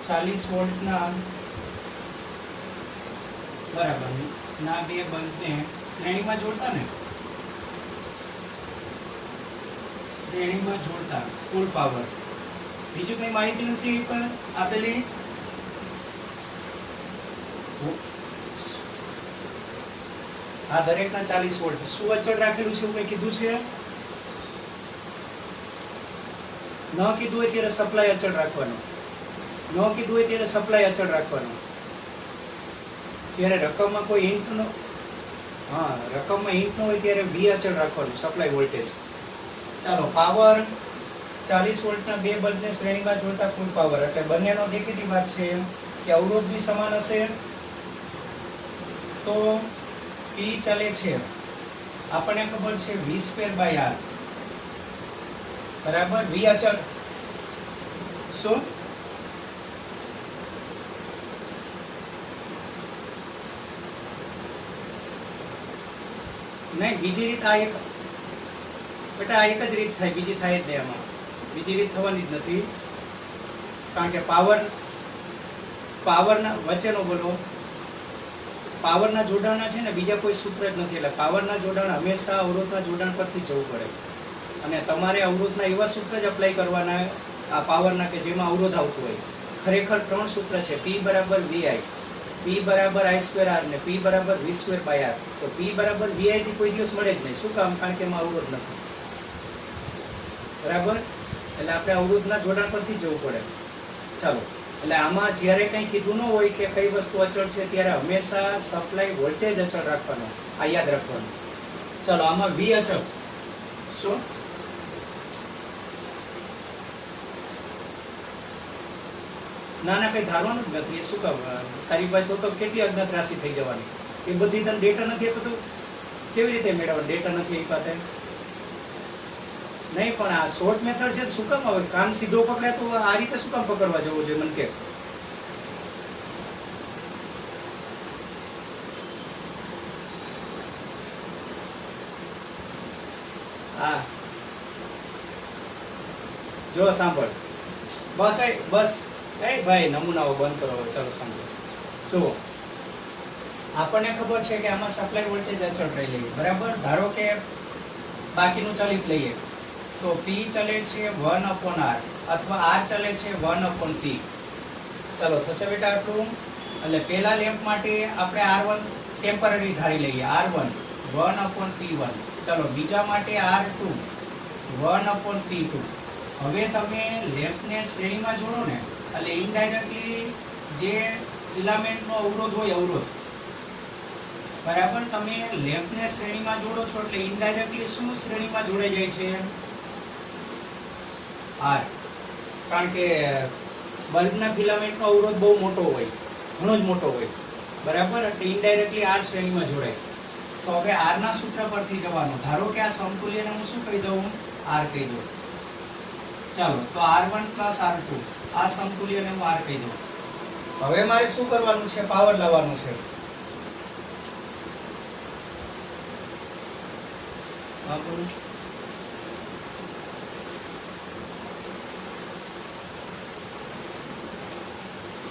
40 વોલ્ટના બરાબર ના બે બલ્બને શ્રેણીમાં જોડતા ને, શ્રેણીમાં જોડતા કુલ પાવર, બીજું કઈ માહિતી નથી પણ આપેલી. આ દરેકના 40 વોલ્ટ શું અચળ રાખેલું છે એવું કઈ કીધું છે? ન કીધું હોય ત્યારે સપ્લાય અચળ રાખવાનો, ન કીધું હોય ત્યારે સપ્લાય અચળ રાખવાનો. જ્યારે રકમમાં કોઈ હિન્ટ ન રકમમાં હિન્ટ ન હોય ત્યારે બી અચળ રાખવાનું, સપ્લાય વોલ્ટેજ. ચાલો, પાવર 40 વોલ્ટના બે બલ્બને શ્રેણીમાં જોડતા કુલ પાવર, એટલે બંનેનો દેખીતી વાત છે કે અવરોધ બી સમાન હશે. તો પી ચાલે છે આપણને ખબર છે v²/r બરાબર વી અચળ. શું નહીં, બીજી રીત આ એક બેટા, આ એક જ રીત થાય, બીજી થાય જ નહીં. આમાં બીજી રીત થવાની જ નથી, કારણ કે પાવરના વચ્ચેનો બોલો પાવરના જોડાણના છે ને બીજા કોઈ સૂત્ર જ નથી. એટલે પાવરના જોડાણ હંમેશા અવરોધના જોડાણ પરથી જવું પડે, અને તમારે અવરોધના એવા સૂત્ર જ અપ્લાય કરવાના આ પાવરના કે જેમાં અવરોધ આવતું હોય. ખરેખર 3 સૂત્ર છે, P બરાબર VI, P બરાબર I²R ને P બરાબર V²/R. તો P બરાબર VI થી કોઈ દિવસ મળે જ નહીં. શું કામ? કારણ કે એમાં અવરોધ નથી. બરાબર, એટલે આપણે અવરોધના જોડાણ પરથી જવું પડે. ચાલો, એટલે આમાં જ્યારે કંઈ કીધું ન હોય કે કઈ વસ્તુ અચળ છે ત્યારે હંમેશા સપ્લાય વોલ્ટેજ અચળ રાખવાનો, આ યાદ રાખવાનું. ચાલો, આમાં V અચળ શું? ના ના, કઈ ધારવાનું જ નથી. એ શું કામ? તારી પાસે તો કેટલી અજ્ઞાત રાશિ થઈ જવાની. એ બધી તને ડેટા નથી આપ્યો, કેવી રીતે મેળવવાનો? ડેટા નથી એ પાસે નહીં. પણ આ શોર્ટ મેથડ છે, શું કામ આવે? કાન સીધો પકડ્યા તો આ રીતે શું કામ પકડવા જવો જોઈએ મને કે? હા, જો સાંભળ, બસ એ ભાઈ નમૂનાઓ બંધ કરો. ચાલો સાંભળો, જુઓ, આપણને ખબર છે કે આમાં સપ્લાય વોલ્ટેજ અચળ રહી લઈએ. બરાબર, ધારો કે બાકીનું ચલિત લઈએ તો P ચલે છે 1/R અથવા R ચલે છે 1/P. ચાલો, થશે બેટા આટલું. એટલે પહેલા લેમ્પ માટે આપણે R1 ટેમ્પરરી ધારી લઈએ, R1 1/P1. ચાલો, બીજા માટે R2 1/P2. હવે તમે લેમ્પને શ્રેણીમાં જોડો ને, એટલે ઇનડાયરેક્ટલી જે ફિલામેન્ટનો અવરોધ હોય, અવરોધ બરાબર, તમે લેમ્પને શ્રેણીમાં જોડો છો એટલે ઇનડાયરેક્ટલી શું શ્રેણીમાં જોડાઈ જાય છે? R. કારણ કે બલ્બના ફિલામેન્ટનો અવરોધ બહુ મોટો હોય, ઘણો જ મોટો હોય. બરાબર, એટલે ઇનડાયરેક્ટલી R શ્રેણીમાં જોડાય. તો હવે R ના સૂત્ર પરથી જવાનું. ધારો કે આ સમતુલ્યને હું શું કહી દઉં? R કહી દઉં. ચાલો, તો R1 + R2 આ સમતુલ્યને હું R કહી દઉં. હવે મારે શું કરવાનું છે? પાવર લાવવાનું છે.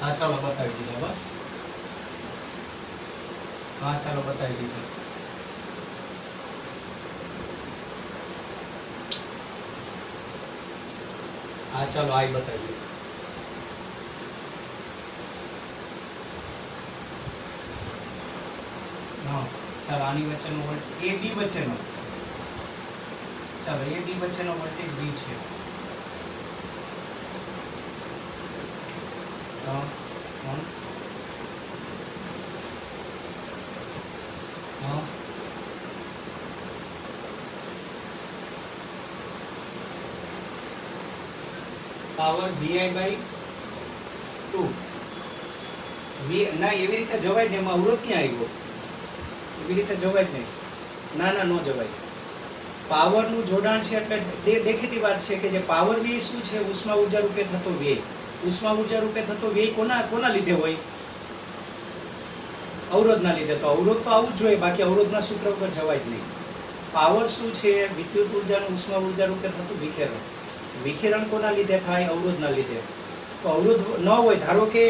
હા, ચાલો બતાવી દીધા. બસ, હા ચાલો બતાવી દીધા. હા ચાલો, આ બતાવી દીધું. હા, ચાલો, આની વચ્ચેનો વોલ્ટેજ AB વચ્ચેનો, ચાલો AB વચ્ચેનો વોલ્ટેજ V છે. Power VI/2. ના, એવી રીતે જવાય ને, એમાં અવરોધ ક્યાં આવ્યો? એવી રીતે જવાય જ નહીં. ના, ન જવાય. પાવરનું જોડાણ છે એટલે દેખીતી વાત છે કે જે પાવર વ્યય શું છે? ઉષ્મા ઉર્જા રૂપે થતો વ્યય. ઉષ્મા ઉર્જા રૂપે થતો વ્યય કોના લીધે હોય? અવરોધના લીધે. તો અવરોધ તો આવું જ જોઈએ, બાકી અવરોધના સૂત્ર ઉપર જવાય જ નહીં. પાવર શું છે? વિદ્યુત ઉર્જાનું ઉષ્મા ઉર્જા રૂપે થતું વિખેરણ. વિખેરણ કોના લીધે થાય? અવરોધના લીધે. તો અવરોધ ન હોય, ધારો કે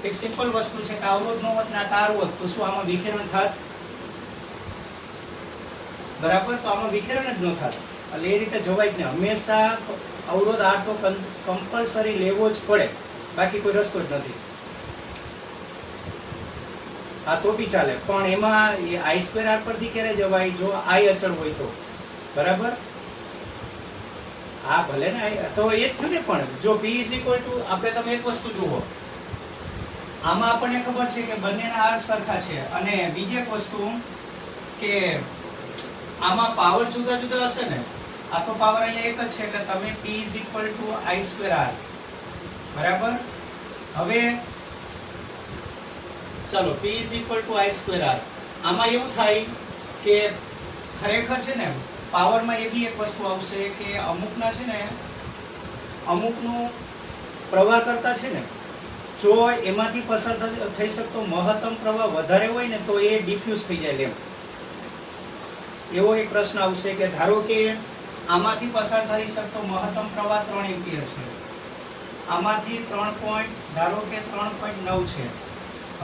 એક સિમ્પલ વસ્તુ છે કે અવરોધ ન હોત ને આ તાર હોત તો શું આમાં વિખેરણ થાત? બરાબર, તો આમાં વિખેરણ જ ન થાત. એટલે એ રીતે જવાય જ ને. હંમેશા અવરોધ આર તો કમ્પલસરી લેવો જ પડે, બાકી કોઈ રસ્તો જ નથી. આ તો બી ચાલે, પણ એમાં આઈ સ્ક્વેર આર પરથી ક્યારે જવાય? જો આઈ અચળ હોય તો. બરાબર, હા ભલે ને તો એ જ થયું ને. પણ જો P આપણે તમે એક વસ્તુ જુઓ, આમાં આપણને ખબર છે કે બંનેના આર સરખા છે, અને બીજી એક વસ્તુ કે આમાં પાવર જુદા જુદા હશે ને. આ તો પાવર અહીંયા એક જ છે, એટલે તમે P I સ્ક્વેર આર. બરાબર, હવે ચાલો P I સ્ક્વેર આર. આમાં એવું થાય કે ખરેખર છે ને પાવરમાં એ બી એક વસ્તુ આવશે કે અમુકના છે ને, અમુકનું પ્રવાહ કરતા છે ને, જો એમાંથી પસાર થઈ શકતો મહત્તમ પ્રવાહ વધારે હોય ને તો એ ડિફ્યુઝ થઈ જાય. એવો એક પ્રશ્ન આવશે કે ધારો કે આમાંથી પસાર થઈ શકતો મહત્તમ પ્રવાહ 3 એમ્પિયર છે, આમાંથી ધારો કે 3.9 છે.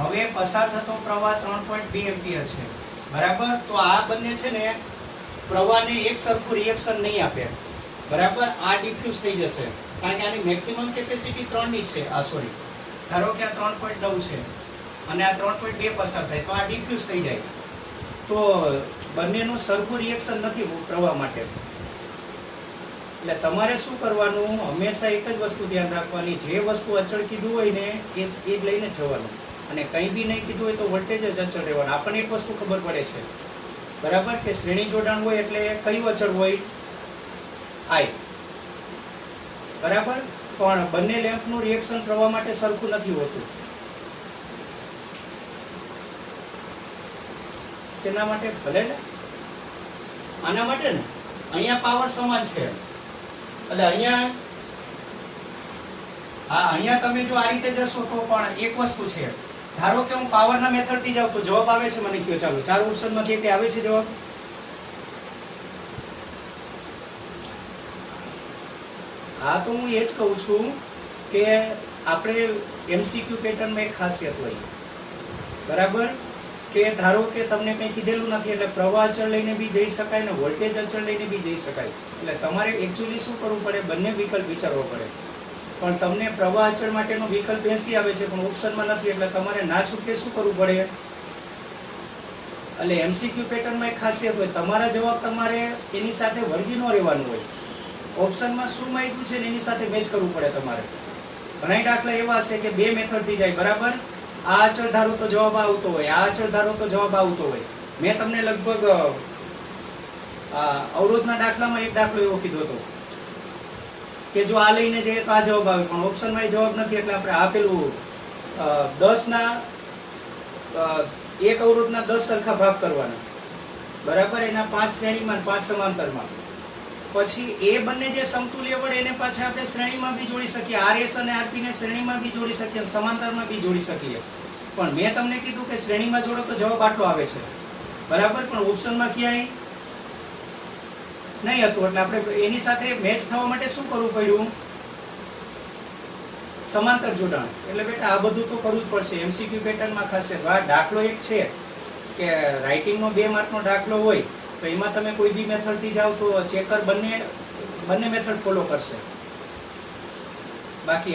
હવે પસાર થતો પ્રવાહ 3.2 એમ્પિયર છે. બરાબર, તો આ બંને છે ને પ્રવાહને એક સરખું રિએક્શન નહીં આપે. બરાબર, આ ડિફ્યુઝ થઈ જશે, કારણ કે આની મેક્સિમમ કેપેસિટી 3 ની છે. ધારો કે આ 3.9 છે અને આ 3.2 પસાર થાય તો આ ડિફ્યુઝ થઈ જાય. તો બંનેનું સરખું રિએક્શન નથી પ્રવાહ માટે. એટલે તમારે શું કરવાનું? હંમેશા એક જ વસ્તુ ધ્યાન રાખવાની, જે વસ્તુ અચળ કીધું હોય ને એ જ લઈને જવાનું, અને કંઈ બી નહીં કીધું હોય તો વોલ્ટેજ જ અચળ રહેવાનું. આપણને એક વસ્તુ ખબર પડે છે, બરાબર, કે શ્રેણી જોડાણ હોય એટલે કયું અચળ હોય? આઈ. બરાબર, પણ બંને લેમ્પનું રિએક્શન પ્રવાહ માટે સરખું નથી હોતું. શેના માટે? ભલે ને આના માટે ને. અહીંયા પાવર સમાન છે, એટલે અહીંયા તમે જો આ રીતે જશો તો પણ એક વસ્તુ છે. ધારો કે હું પાવરના મેથડથી જાઉં તો જવાબ આવે છે, મને કયો ચાલો 4 ઓપ્શનમાંથી તે આવે છે જવાબ? હા, તો હું એ જ કહું છું કે આપણે MCQ પેટર્નમાં એક ખાસિયત હોય. બરાબર, કે ધારો કે તમને કંઈ કીધેલું નથી એટલે પ્રવાહ અચળ લઈને બી જઈ શકાય ને વોલ્ટેજ અચળ લઈને બી જઈ શકાય. એટલે તમારે એકચ્યુઅલી શું કરવું પડે? બંને વિકલ્પ વિચારવો પડે. પણ તમને પ્રવાહ અચળ માટેનો વિકલ્પ 80 આવે છે પણ ઓપ્શનમાં નથી, એટલે તમારે ના છૂટકે શું કરવું પડે? એટલે MCQ પેટર્નમાં એક ખાસિયત હોય, તમારા જવાબ તમારે એની સાથે વળગી ન રહેવાનું હોય. ઓપ્શનમાં શું માંગ્યું છે ને એની સાથે મેચ કરવું પડે તમારે. ઘણા દાખલા એવા હશે કે બે મેથડથી જાય. બરાબર, આ અચળ ધારો તો જવાબ આવતો હોય, આ અચળ ધારો તો જવાબ આવતો હોય. મેં તમને લગભગ અવરોધના દાખલામાં એક દાખલો એવો કીધો હતો કે જો આ લઈને જઈએ તો આ જવાબ આવે, પણ ઓપ્શનમાં એ જવાબ નથી. એટલે આપણે આપેલું 10 એક અવરોધના 10 સરખા ભાગ કરવાના. બરાબર, એના 5 શ્રેણીમાં 5 સમાંતરમાં. પછી એ બંને જે સમતુલ્ય વળે એને પાછા આપણે શ્રેણીમાં બી જોડી શકીએ, RS અને RP ને શ્રેણીમાં બી જોડી શકીએ, સમાંતરમાં બી જોડી શકીએ. પણ મેં તમને કીધું કે શ્રેણીમાં જોડો તો જવાબ આટલો આવે છે. બરાબર, પણ ઓપ્શનમાં ક્યાંય નહીં હતું. એટલે આપણે એની સાથે મેચ થવા માટે શું કરવું પડ્યું? સમાંતર જોડાણ. એટલે બેટા આ બધું તો કરવું જ પડશે. MCQ પેટર્નમાં ખાસ દાખલો એક છે કે રાઇટિંગનો 2 માર્કનો દાખલો હોય તો એમાં તમે કોઈ બી મેથડથી જાઓ તો ચેકર બંને મેથડ ફોલો કરશે. બાકી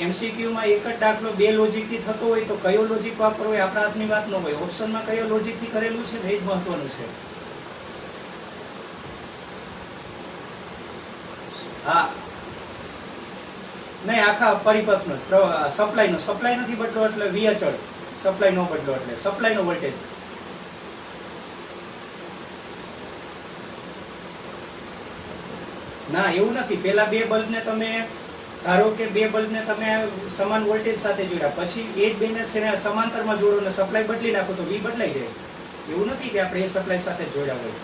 MCQમાં એક જ દાખલો 2 લોજિકથી થતો હોય તો કયો લોજિક વાપરવો એ આપણા હાથની વાત ન હોય. ઓપ્શનમાં કયો લોજિકથી કરેલું છે ને એ જ મહત્વનું છે. હા, નહીં આખા પરિપથનો સપ્લાય નથી બદલો એટલે V અચળ, સપ્લાય નો બદલો એટલે સપ્લાયનો વોલ્ટેજ. ના, એવું નથી. પેલા 2 બલ્બને તમે ધારો કે 2 બલ્બને તમે સમાન વોલ્ટેજ સાથે જોડ્યા, પછી એ જ બેને સમાંતરમાં જોડો ને સપ્લાય બદલી નાખો તો V બદલાઈ જાય. એવું નથી કે આપણે એ સપ્લાય સાથે જોડ્યા હોય.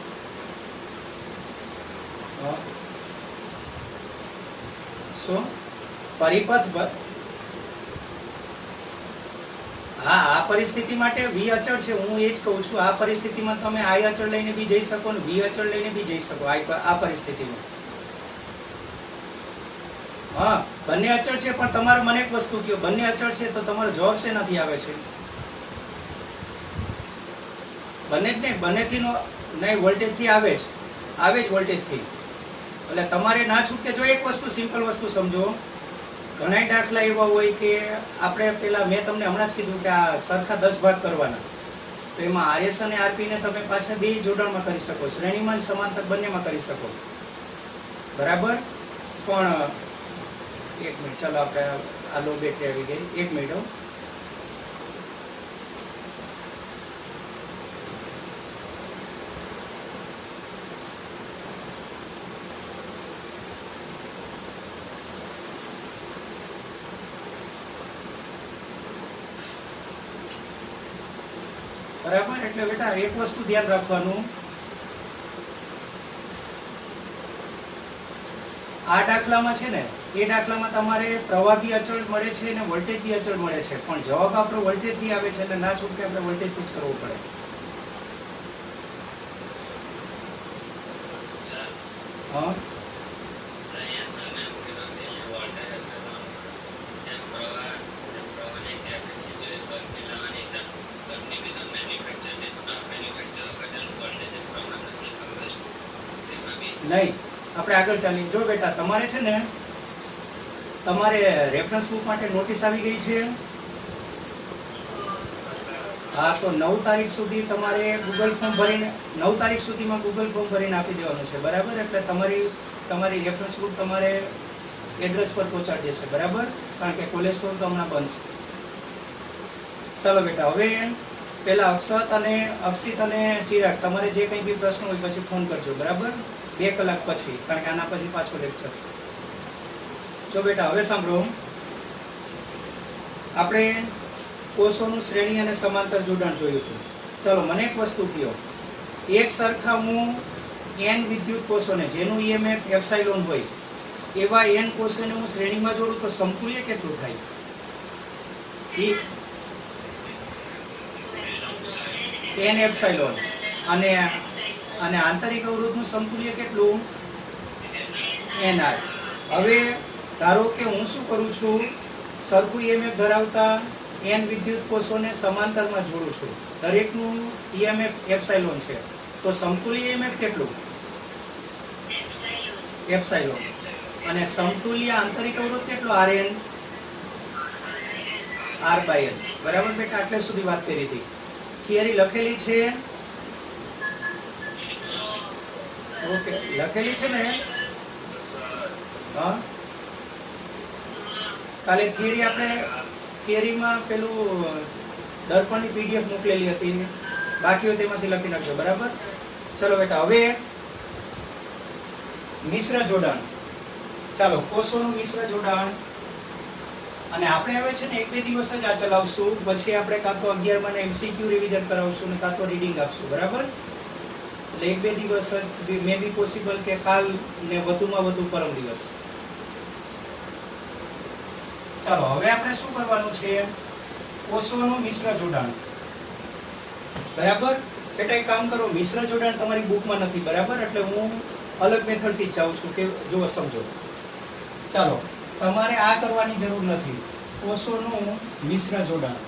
શું પરિપથ? હા, આ પરિસ્થિતિ માટે V અચળ છે. હું એ જ કહું છું, આ પરિસ્થિતિમાં તમે I અચળ લઈને બી જઈ શકો ને V અચળ લઈને બી જઈ શકો. આ પરિસ્થિતિમાં હા, બંને અચળ છે, પણ તમારે મને એક વસ્તુ કહો, બંને અચળ છે તો તમારો જવાબ શેનાથી આવે છે? બંને જ નહીં, બંનેથી નો નહીં, વોલ્ટેજથી આવે જ વોલ્ટેજથી. એટલે તમારે ના છૂટકે જો એક વસ્તુ સિમ્પલ વસ્તુ સમજો, ઘણા દાખલા એવા હોય કે આપણે પેલા મેં તમને હમણાં જ કીધું કે આ સરખા 10 ભાગ કરવાના, તો એમાં આરએસ અને આરપી ને તમે પાછા બે જોડાણમાં કરી શકો, શ્રેણીમાં અને સમાંતર બંનેમાં કરી શકો, બરાબર. પણ એક મિનિટ, ચાલો આપણે આ લો બેટરી આવી ગઈ, એક મિનિટ. બરાબર. એટલે બેટા એક વસ્તુ ધ્યાન રાખવાનું, આ દાખલામાં છે ને, એ દાખલામાં તમારે પ્રવાહ બી અચળ મળે છે અને વોલ્ટેજ બી અચળ મળે છે, પણ જવાબ આપણો વોલ્ટેજથી આવે છે, એટલે ના છૂટકે આપણે વોલ્ટેજથી જ કરવું પડે. હા, નહીં, આપણે આગળ ચાલીએ. જો બેટા તમારે છે ને, તમારે રેફરન્સ બુક માટે નોટિસ આવી ગઈ છે. હા, તો 9 તારીખ સુધી તમારે ગૂગલ ફોર્મ ભરીને 9 તારીખ સુધીમાં ગૂગલ ફોર્મ ભરીને આપી દેવાનું છે, બરાબર. એટલે તમારી રેફરન્સ બુક તમારે એડ્રેસ પર પહોંચાડી દેશે, બરાબર, કારણ કે કોલેજ સ્ટોર તો હમણાં બંધ છે. ચાલો બેટા, હવે પેલા અક્ષિત અને ચિરાગ, તમારે જે કંઈ બી પ્રશ્ન હોય પછી ફોન કરજો, બરાબર, 2 કલાક પછી, કારણ કે આના પછી પાછો લેક્ચર. જો બેટા હવે સાંભળો, આપણે કોષોનું શ્રેણી અને સમાંતર જોડાણ જોયું હતું. ચાલો મને એક વસ્તુ કહો, એક સરખા હું n વિદ્યુત કોષોને જેનું EMF એપ્સાઇલોન હોય એવા n કોષોને હું શ્રેણીમાં જોડું તો સમતુલ્ય કેટલું થાય? n epsilon. અને આંતરિક અવરોધનું સમતુલ્ય કેટલું? nr. હવે ધારો કે હું શું કરું છું, સરખું EMF ધરાવતા n વિદ્યુત કોષોને સમાંતરમાં જોડું છું, દરેકનું EMF એપ્સાઇલોન છે, તો સમતુલ્ય EMF કેટલું? એપ્સાઇલોન. અને સમતુલ્ય આંતરિક અવરોધ કેટલો? Rn, R/n. બરાબર બેટા, આટલે સુધી વાત કરી હતી. થિયરી લખેલી છે, ઓકે, લખેલી છે ને? હા, કાલે થિયરીમાં પેલું દર્પણની PDF મોકલેલી હતી, બાકી હોય તેમાંથી લખી નાખજો, બરાબર. ચલો બેટા, હવે મિશ્ર જોડાણ. ચાલો, કોષોનું મિશ્ર જોડાણ. અને આપણે હવે છે ને 1-2 દિવસ જ આ ચલાવશું, પછી આપણે કાં તો 11માં MCQ રિવિઝન કરાવશું ને કાં તો રીડિંગ આપશું, બરાબર. એટલે 1-2 દિવસ જ, મે બી પોસિબલ કે કાલ ને વધુમાં વધુ પરમ દિવસ. ચાલો, હવે આપણે શું કરવાનું છે? કોષોનું મિશ્ર જોડાણ, બરાબર. બેટા એક કામ કરો, મિશ્ર જોડાણ તમારી બુકમાં નથી, બરાબર, એટલે હું અલગ મેથડથી જ જાઉં છું કે જો સમજો. ચાલો, તમારે આ કરવાની જરૂર નથી. કોષોનું મિશ્ર જોડાણ.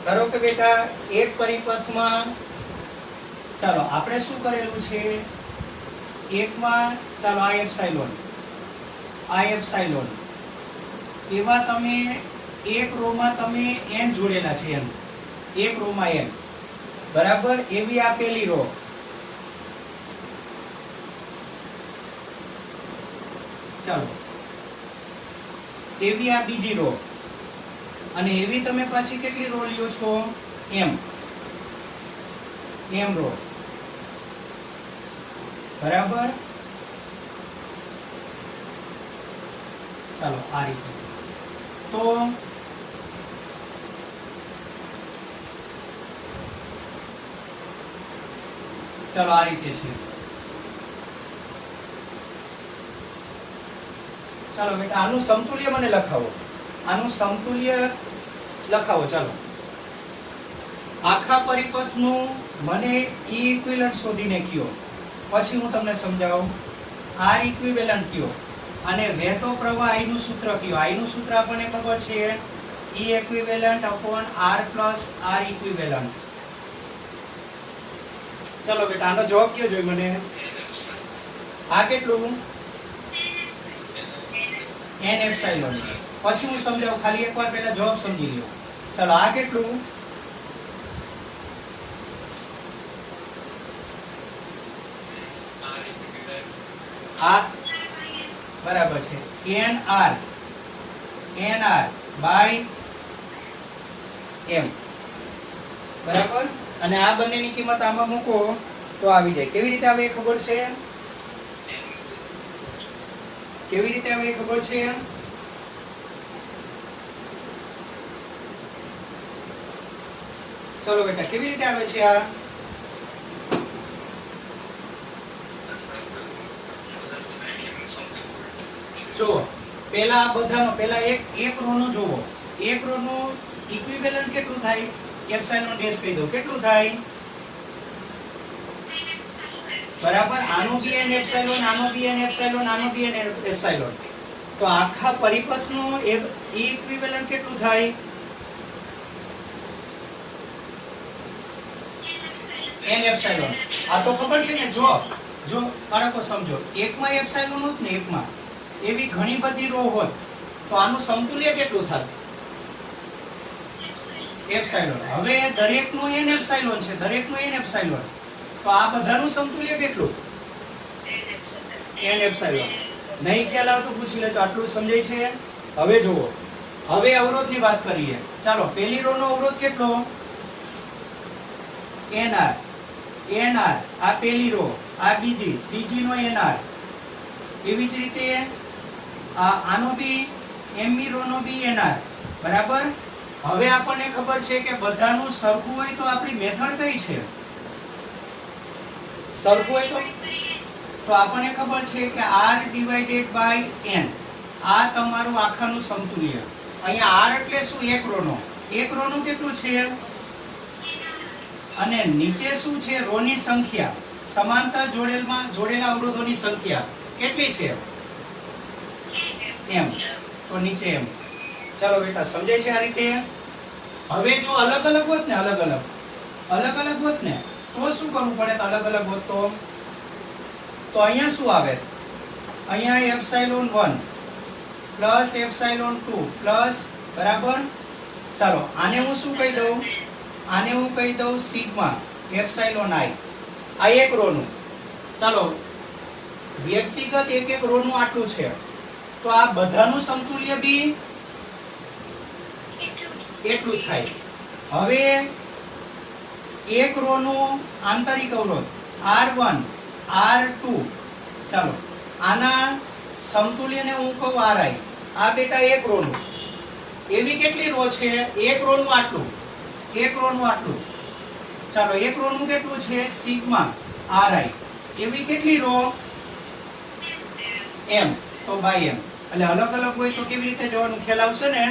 ધારો કે બેટા એક પરિપથમાં, ચાલો આપણે શું કરેલું છે, એકમાં ચાલો આ એપ્સાઇલોન એવા તમે એક રોમાં તમે n જોડેલા છે, એક રોમાં n, બરાબર. એવી આ પેલી રો, ચાલો એવી આ બીજી રો, અને એવી તમે પાછી કેટલી રો લ્યો છો? m રો, બરાબર. ચાલો આ રીતે. તો ચાલો આ રીતે છે. ચાલો બેટા આનું સમતુલ્ય મને લખાવો, આનું સમતુલ્ય લખાવો. ચાલો આખા પરિપથનું મને ઈ ઇક્વિવેલન્ટ શોધીને કયો, પછી હું તમને સમજાવું. આર ઇક્વિવેલન્ટ કયો અને વહેતો પ્રવાહ I નું સૂત્ર કયો. I નું સૂત્ર આપણને ખબર છે, E equivalent upon R plus R equivalent. ચલો બેટા આનો જવાબ કયો જોઈએ મને. આ કેટલું? n epsilon. પછી હું સમજાવું, ખાલી એકવાર પહેલા જવાબ સમજી લ્યો. ચલો આ કેટલું? આ બરાબર છે nr by m બરાબર. અને આ બંનેની કિંમત આમાં મૂકો તો આવી જાય. કેવી રીતે આવે એ ખબર છે? કેવી રીતે આવે એ ખબર છે? ચલો બેટા કેવી રીતે આવે છે આ? જો પહેલા બધાનો પહેલા એક રો નું જોવો. એક રો નું ઇક્વિવેલન્ટ કેટલું થાય? એપ્સિલોન ડેશ કહી દો. કેટલું થાય? બરાબર. આનો બી n એપ્સિલોન, આનો બી n એપ્સિલોન, આનો બી n એપ્સિલોન. તો આખા પરિપથનો ઇક્વિવેલન્ટ કેટલું થાય? n epsilon. આ તો ખબર છે ને. જો બાળકો સમજો, એકમાં એપ્સિલોન હોત ને, એકમાં એવી ઘણી બધી રો હોત તો આનું સમતુલ્ય કેટલું થાત? એપ્સિલોન. હવે દરેકનું n એપ્સિલોન છે, દરેકનું n એપ્સિલોન. તો આ બધાનું સમતુલ્ય કેટલું? n epsilon. નહીં ખ્યાલ આવે તો પૂછી લેજો. આટલું સમજાય છે? હવે જુઓ, હવે અવરોધની વાત કરીએ. ચાલો પહેલી રો નો અવરોધ કેટલો? nr. આ પહેલી રો, આ બીજી નો nr. એવી જ રીતે આનો બી mb રો નો બી nr. બરાબર. હવે આપણને ખબર છે કે બધાનું સરખું હોય તો આપણી મેથડ કઈ છે? સરખું હોય તો આપણને ખબર છે કે r ડિવાઇડેડ બાય n. આ તમારું આખાનું સમતુલ્ય. અહીંયા r એટલે શું? એક રો નો. એક રો નું કેટલું છે? અને નીચે શું છે? રો ની સંખ્યા. સમાંતર જોડેલા અવરોધોની સંખ્યા કેટલી છે? m. તો નીચે m. ચાલો બેટા સમજાય છે આ રીતે? હવે જો અલગ અલગ હોત ને, અલગ અલગ હોત ને તો શું કરવું પડે? અલગ અલગ હોત તો અહીંયા શું આવે? અહીંયા એપ્સિલોન 1 પ્લસ એપ્સિલોન 2 પ્લસ, બરાબર. ચાલો આને હું શું કહી દઉં? આને હું કહી દઉં સિગ્મા એપ્સિલોન i. આ એક રો નું. ચાલો વ્યક્તિગત એક રો નું આટલું છે તો આ બધાનું સમતુલ્ય બી એટલું જ થાય. હવે એક રો નું આંતરિક અવરોધ R1 R2. ચાલો આના સમતુલ્યને હું કહું Ri. આ બેટા એક રો નું. એવી કેટલી રો છે? એક રો નું આટલું, એક રો નું આટલું. ચાલો એક રો નું કેટલું છે? Sigma Ri. એવી કેટલી રો? m. તો બાય m. એટલે અલગ અલગ હોય તો કેવી રીતે જવાનું ખ્યાલ આવશે ને?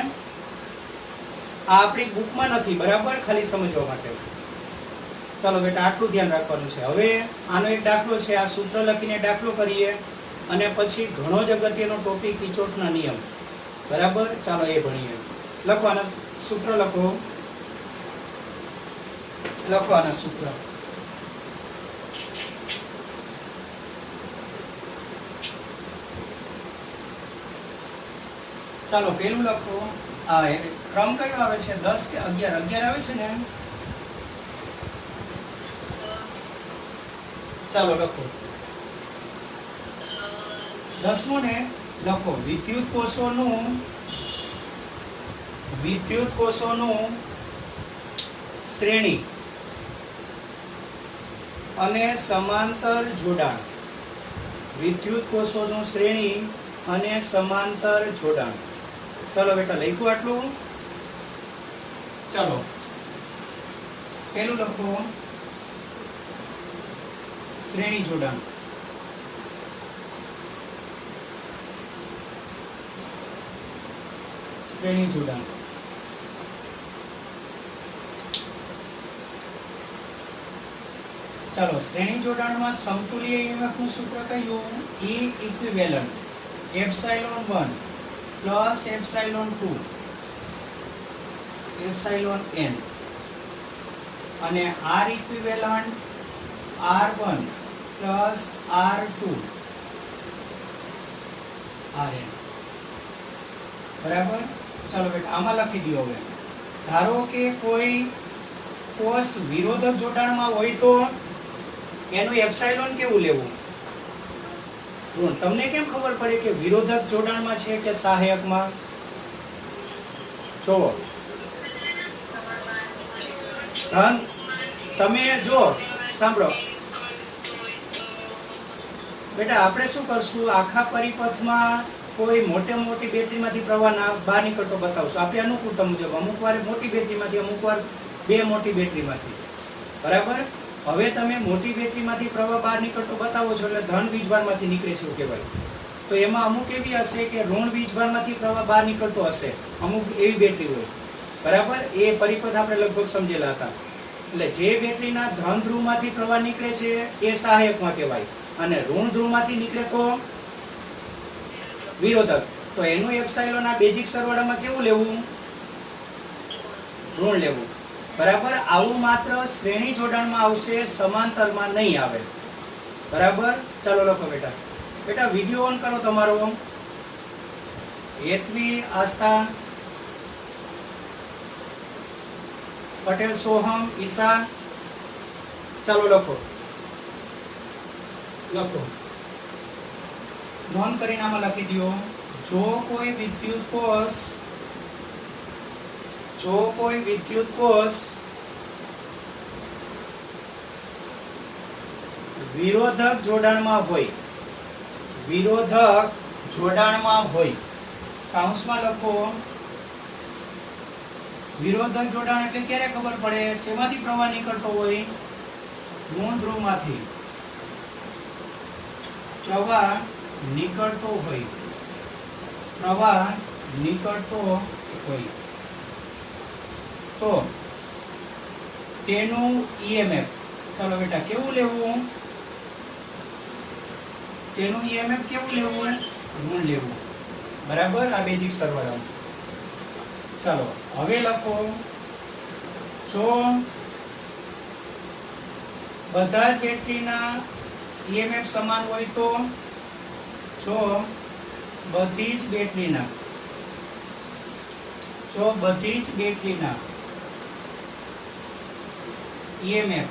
આ આપણી બુકમાં નથી, બરાબર, ખાલી સમજવા માટે. ચાલો બેટા આટલું ધ્યાન રાખવાનું છે. હવે આનો એક દાખલો છે, આ સૂત્ર લખીને દાખલો કરીએ અને પછી ઘણો જ અગત્યનો ટોપિક કિર્ચોફના નિયમ. બરાબર. ચાલો એ ભણીએ. લખો આના સૂત્ર. લખો આના સૂત્ર. ચાલો પેલું લખો. આ ક્રમ કયો આવે છે? 10 કે 11? 11 આવે છે ને? ચાલો લખો 10મું ને. લખો વિદ્યુત કોષોનું શ્રેણી અને સમાંતર જોડાણ. વિદ્યુત કોષોનું શ્રેણી અને સમાંતર જોડાણ. ચલો બેટા લખ્યું આટલું? ચલો પેલું લખો શ્રેણી જોડાણ. ચાલો શ્રેણી જોડાણમાં સમતુલ્ય EMF નું સૂત્ર કયું? E equivalent epsilon 1 plus epsilon 2 epsilon n અને R equivalent R1 plus R2 Rn. બરાબર. ચાલો બેટા આમાં લખી દો. હવે ધારો કે કોઈ કોષ વિરોધક જોડાણમાં હોય તો એનું એપ્સાઇલોન કેવું લેવું? ઋણ. તમને કેમ ખબર પડે કે વિરોધક જોડાણમાં છે કે સહાયકમાં? જોવો ધન તમે જો સાંભળો બેટા, આપણે શું કરશું, આખા પરિપથમાં કોઈ મોટી બેટરીમાંથી પ્રવાહ બહાર નીકળતો બતાવશું આપણે અનુકૂળતા મુજબ. અમુક વાર મોટી બેટરીમાંથી, અમુક વાર બે મોટી બેટરીમાંથી. બરાબર. હવે તમે મોટી બેટરીમાંથી પ્રવાહ બહાર નીકળતો બતાવો છો એટલે ધન વીજભારમાંથી નીકળે છે એવું કહેવાય. તો એમાં અમુક એવી હશે કે ઋણ વીજભારમાંથી પ્રવાહ બહાર નીકળતો હશે, અમુક એવી બેટરી હોય. બરાબર. એ પરિપથ આપણે લગભગ સમજેલા હતા. એટલે જે બેટરીના ધન ધ્રુવમાંથી પ્રવાહ નીકળે છે એ સહાયકમાં કહેવાય અને ઋણ ધ્રુવમાંથી નીકળે તો વિરોધક. તો એનું એપ્સાઇલોન આ બેઝિક સરવાળામાં કેવું લેવું? ઋણ લેવું. બરાબર. આવું માત્ર શ્રેણી જોડાણમાં આવશે, સમાંતરમાં નહીં આવે. બરાબર. ચાલો લખો બેટા. બેટા વિડિયો ઓન કરો તમારો. હેતવી, આસ્થા, પટેલ, સોહમ, ઈશા. ચાલો લખો. લખો. નોંધ કરીને આમાં લખી દો. જો કોઈ વિદ્યુત કોષ વિરોધક જોડાણમાં હોય, કૌંસમાં લખો. વિરોધક જોડાણ એટલે ક્યારે ખબર પડે? શેમાંથી પ્રવાહ નીકળતો હોય? ઋણ ધ્રુવમાંથી પ્રવાહ નીકળતો હોય તો તેનું EMF, ચાલો બેટા કેવું લેવું? તેનું EMF કેવું લેવું? ઋણ લેવું. બરાબર. આ બેઝિક સરવાળા. ચાલો હવે લખો. જો બધા જ બેટરીના EMF સમાન હોય તો, જો બધી જ બેટરીના EMF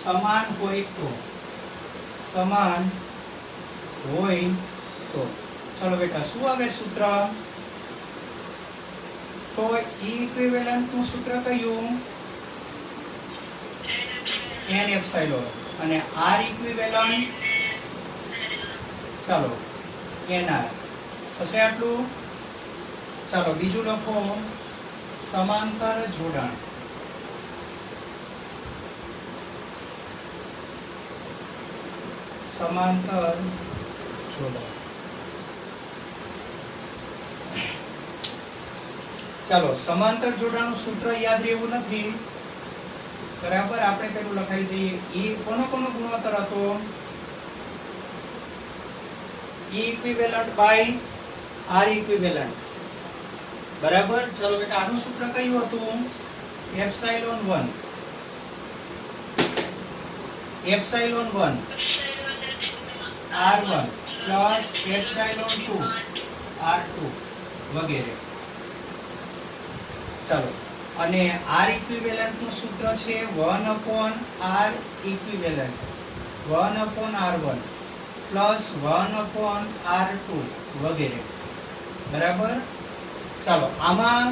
સમાન હોય તો ચાલો બેટા શું આવે સૂત્ર? તો E ઇક્વિવેલન્ટ નું સૂત્ર કયું? n એપ્સાઇલોન અને R ઇક્વિવેલન્ટ ચાલો nr હશે આટલું. ચાલો બીજું લખો. સમાંતર જોડાણ. ચાલો સમાંતર જોડાણનું સૂત્ર યાદ રહેવું નથી. બરાબર. આપણે પેલું લખાવી દઈએ. E કોનો ગુણોત્તર હતો? E equivalent by R equivalent. બરાબર. ચાલો બેટા આનું સૂત્ર કયું હતું? Epsilon 1 R1 plus epsilon 2 R2 વગેરે. ચાલો અને R ઇક્વિવેલન્ટ નું સૂત્ર છે 1/R equivalent 1/R1 plus 1/R2 વગેરે. બરાબર. ચાલો આમાં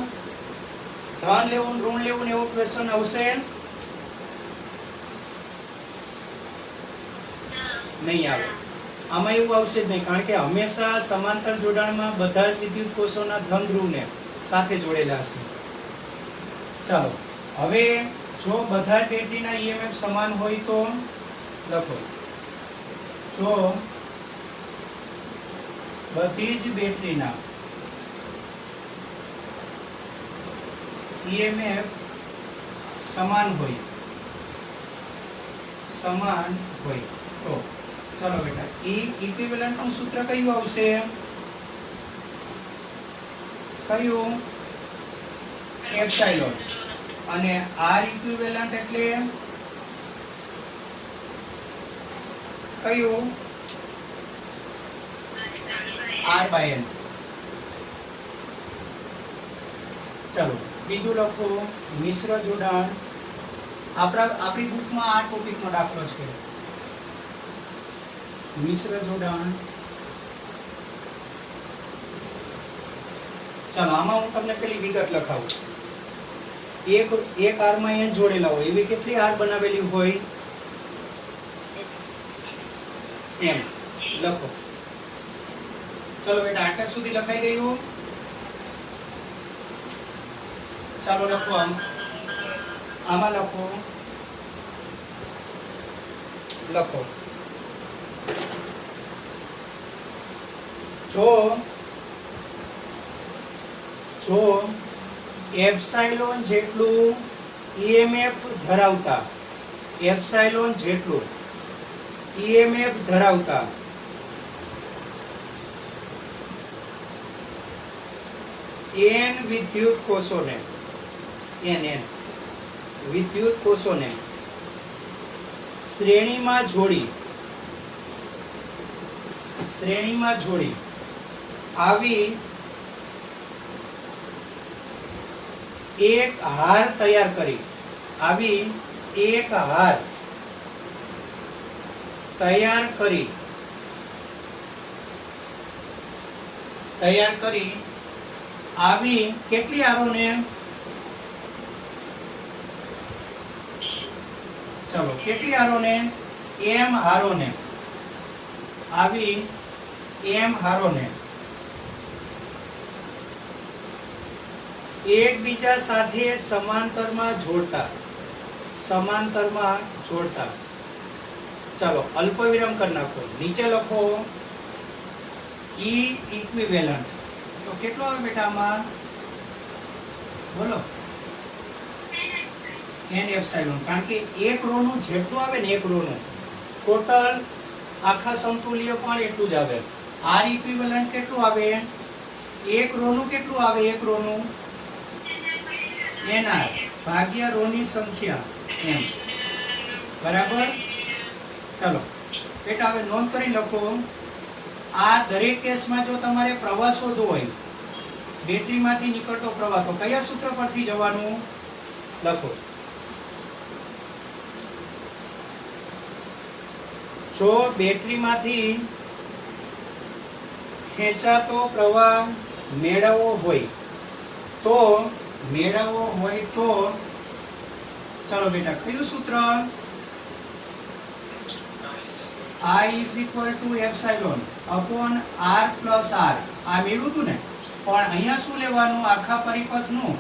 ધન લેવું ઋણ લેવું એવો ક્વેશ્ચન આવશે નહીં આવે. આમાં એવું આવશે જ નહીં, કારણ કે હંમેશા સમાંતર જોડાણમાં બધા જ વિદ્યુત કોષોના ધન ધ્રુવને સાથે જોડેલા હશે. ચાલો હવે જો બધા બેટરીના EMF સમાન હોય તો લખો. જો બધી જ બેટરીના EMF સમાન હોય સમાન હોય તો ચાલો બેટા E ઇક્વિવેલન્ટ નું સૂત્ર કયું આવશે? કયું? એપ્સાઇલોન. અને R ઇક્વિવેલન્ટ એટલે કયું? R/N. ચાલો બીજું લખો મિશ્ર જોડાણ. આપણી બુકમાં આ ટોપિકનો દાખલો છે મિશ્ર જોડાણ. ચાલો આમાં હું તમને પેલી વિગત લખાવું. એક R માં n જોડેલા હોય એવી કેટલી R બનાવેલી હોય? m. લખો. ચલો બેટા આટલા સુધી લખાઈ ગયું. ચાલો લખો આમાં લખો જો એપ્સાઇલોન જેટલું EMF ધરાવતા n વિદ્યુત કોષોને શ્રેણીમાં જોડી આવી એક હાર તૈયાર કરી આવી કેટલી હારોને? ચલો કેટલી હારોને? m હારોને. આવી m હારોને એકબીજા સાથે સમાંતરમાં જોડતા. ચાલો અલ્પવિરામ કરી નાખો. નીચે લખો E ઇક્વિવેલન્ટ. તો કેટલો આવે બેટા આમાં? બોલો. n epsilon. કારણ કે એક રો નું જેટલું આવે ને એક રો નું ટોટલ આખા સમતુલ્ય પણ એટલું જ આવે. R ઇક્વિવેલન્ટ કેટલું આવે? એક રો નું કેટલું આવે? એક રો નું nr ભાગ્યા રો ની સંખ્યા m. બરાબર. ચાલો બેટા હવે નોંધ કરી લખો. આ દરેક કેસમાં જો તમારે પ્રવાહ શોધવો હોય, બેટરીમાંથી નીકળતો પ્રવાહ, તો કયા સૂત્ર પરથી જવાનું? લખો. જો બેટરીમાંથી ખેંચાતો પ્રવાહ મેળવવો હોય તો ચાલો બેટા કયું સૂત્ર? I is equal to epsilon upon R plus R. આ મેળવ્યું હતું ને, પણ અહીંયા શું લેવાનું? આખા પરિપથનું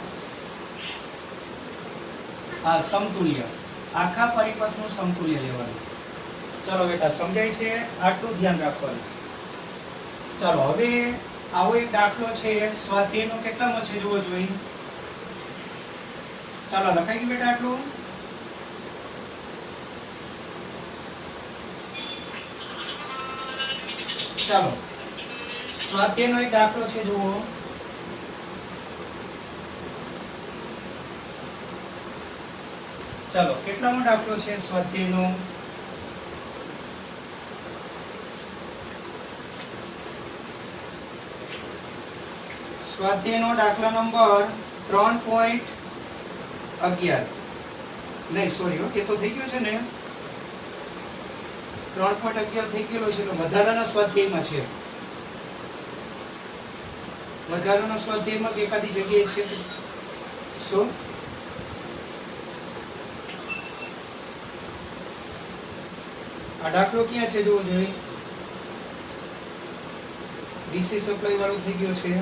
સમતુલ્ય. આખા પરિપથનું સમતુલ્ય લેવાનું. ચલો બેટા સમજાય છે? આટલું ધ્યાન રાખવાનું. ચાલો હવે આવો એક દાખલો છે સ્વાધ્યાયનો. કેટલામાં છે જોવો જોઈએ. ચાલો લખાઈ ગયું બેટા આટલું? ચાલો સ્વાધ્યાયનો એક દાખલો છે જુઓ. ચાલો કેટલામો દાખલો છે સ્વાધ્યાયનો? સ્વાધ્યાયનો દાખલા નંબર 3.11. નહીં સોરી, એ તો થઈ ગયું છે ને. 3.11 થઈ ગયેલો છે. તો વધારાના સ્વાધ્યાયમાં છે. વધારાના સ્વાધ્યાયમાં એકાદી જગ્યાએ છે. શું? આ દાખલો ક્યાં છે જોવો જોઈએ. ડીસી સપ્લાય વાળો થઈ ગયો છે.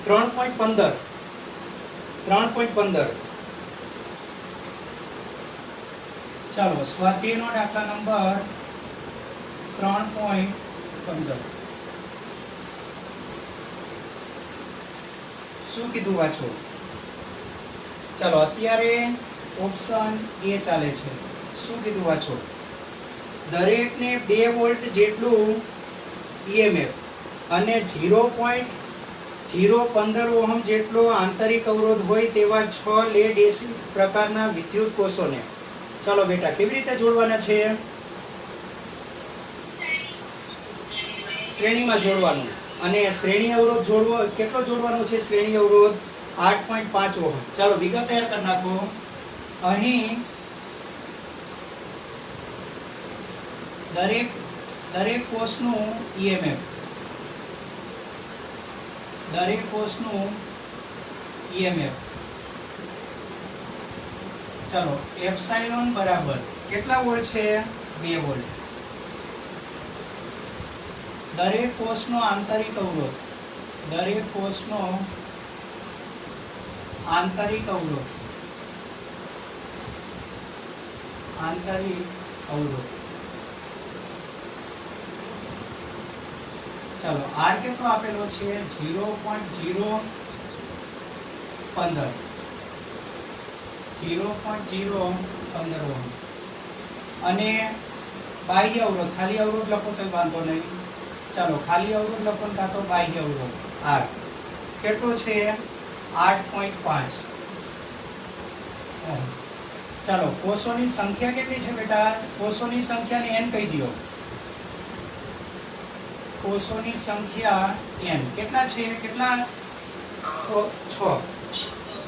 3.15. ચાલો સ્વાધ્યાયનો દાખલા નંબર 3.15. શું કીધું વાંચો. ચાલો અત્યારે ઓપ્શન એ ચાલે છે. શું કીધું વાંચો? દરેકને 2 વોલ્ટ જેટલું ઈએમએફ અને 0.015 ઓહમ જેટલો આંતરિક અવરોધ હોય તેવા 6 લેડ એસિડ પ્રકારના વિદ્યુત કોષોને, ચાલો બેટા કેવી રીતે જોડવાના છે? શ્રેણીમાં જોડવાનું. અને શ્રેણી અવરોધ જોડવો કેટલો જોડવાનો છે? શ્રેણી અવરોધ 8.5 ઓહમ. ચાલો વિગત તૈયાર કરી નાખો. અહીં દરેક કોષનું ઈએમએફ, દરેક કોષનું ઈએમએફ, ચાલો એપ્સાઇલોન બરાબર કેટલા વોલ્ટ છે? 2 વોલ્ટ. દરેક કોષનો આંતરિક અવરોધ, દરેક કોષનો આંતરિક અવરોધ, આંતરિક અવરોધ, ચાલો આર કેટલો આપેલો છે? 0.015, 0.015 ઓહમ. અને બાહ્ય અવરોધ, ખાલી અવરોધ લખો તો વાંધો નહીં. ચાલો ખાલી અવરોધ લખો કાં તો બાહ્ય અવરોધ આર કેટલો છે? 8.5 ઓહમ. ચાલો કોષોની સંખ્યા કેટલી છે બેટા? કોષોની સંખ્યાને n કહી દો. કોષોની સંખ્યા n કેટલા છે? કેટલા? 6.